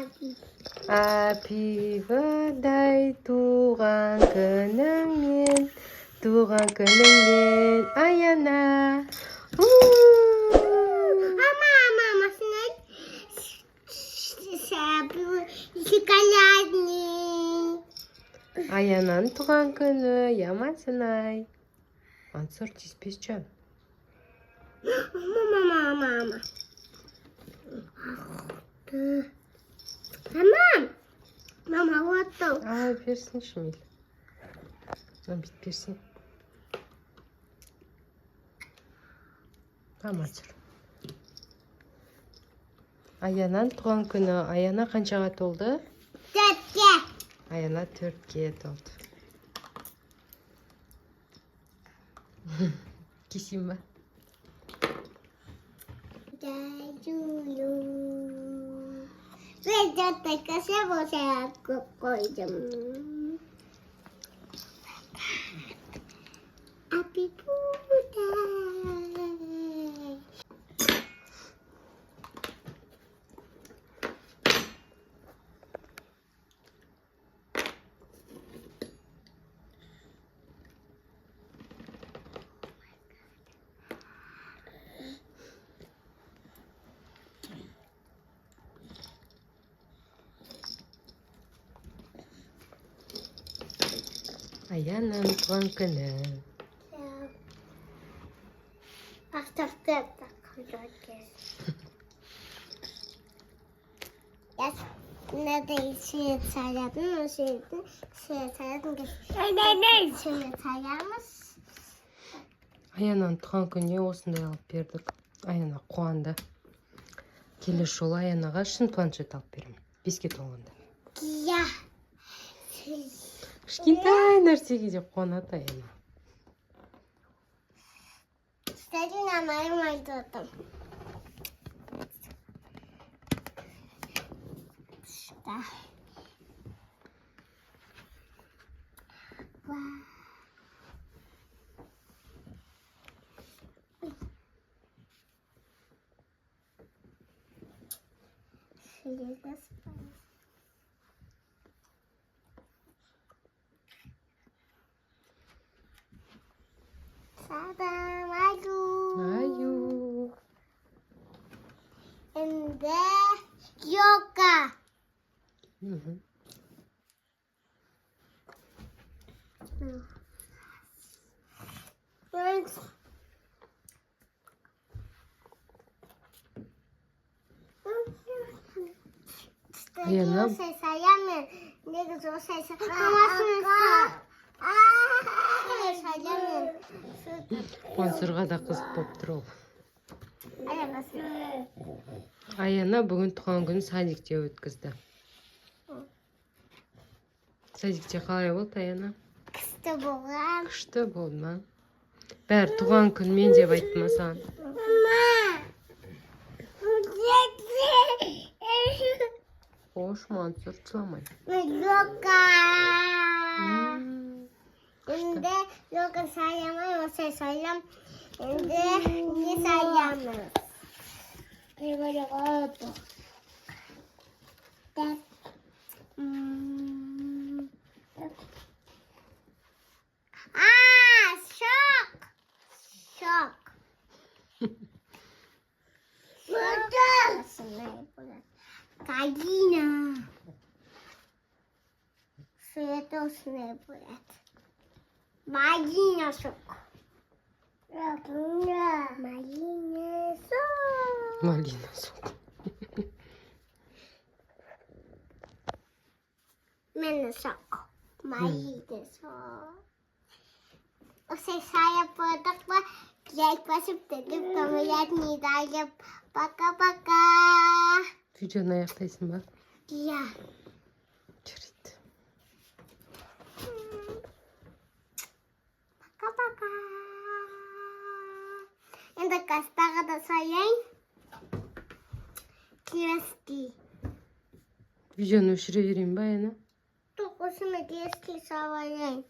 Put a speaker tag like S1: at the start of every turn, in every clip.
S1: Happy birthday туған күніңмен, туған күніңмен, Аяна.
S2: Мама, шоколадный.
S1: Аянаның туған күні, ямансынай. Ансыр тиіспес жан.
S2: Мама. Мама, вот то.
S1: Ала берсін шымел. Бит берсін. Аматыр. Аянаның туған күні. Аяна қаншаға толды?
S2: 4-ке.
S1: Аяна 4-ке толды. Кесейін ба?
S2: Ben de kasa boşa koydum. Happy birthday.
S1: Аянаның туған күні.
S2: Оставьте так. Надо свет салятын, свет салятын. Свет салямыз.
S1: Аянаның туған күніне осындай алып бердік. Аяна қуанды. Келесі жолы Аянаға шын планшет алып беремін. 5-ке толғанда.
S2: Я.
S1: Кішкентай нәрсеге де қуанады Аяна.
S2: Кстати, на моем айтотом. Что? Sadam,
S1: Аю.
S2: and then yoga.
S1: Аяна. Ансырға да қызық болып тұр ол. Аяна бүгін туған күнін садикте өткізді. Садикте қалай болды, Аяна?
S2: Күшті болған.
S1: Күшті болды ма? Бәрі туған күнмен деп айтты ма саған? Хош, Мансұр, жыламай.
S2: Йога. Şimdi yoga sayamam, o sayam. Şimdi ne sayamam? Böyle oldu. Şok. Burada. Gallina. Светосный брат. Малина сок. Малина сок.
S1: Малина сок.
S2: Малина сок. Малина сок. Vocês saem por daqui. Quer que você tenha mulher me dá пока-пока.
S1: Видеоны аяқтайсың ба?
S2: Я.
S1: Жүрейді.
S2: Пока-пока. Енді кастаға да саяйын. Кески.
S1: Видеоны өшіре берейін ба, Аяна?
S2: Тоқ осыны кески саваяйын.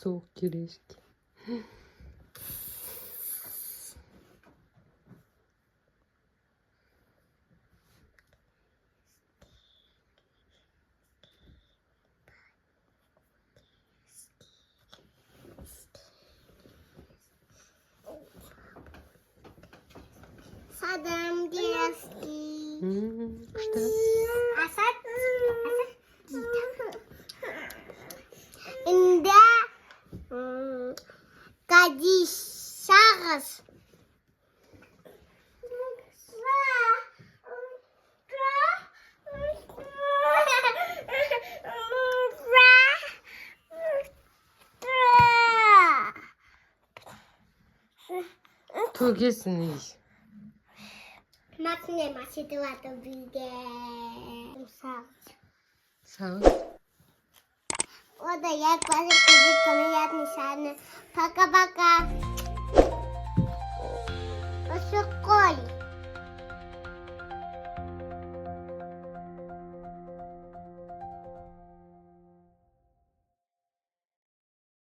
S1: Соғық келешки.
S2: Садам детский.
S1: Что?
S2: Асад. Инде гадишагас.
S1: Тугесін ей.
S2: Максиме 맛있더라도 비게.
S1: Сағыз.
S2: О, да я классик, конечно, я не Пока-пока.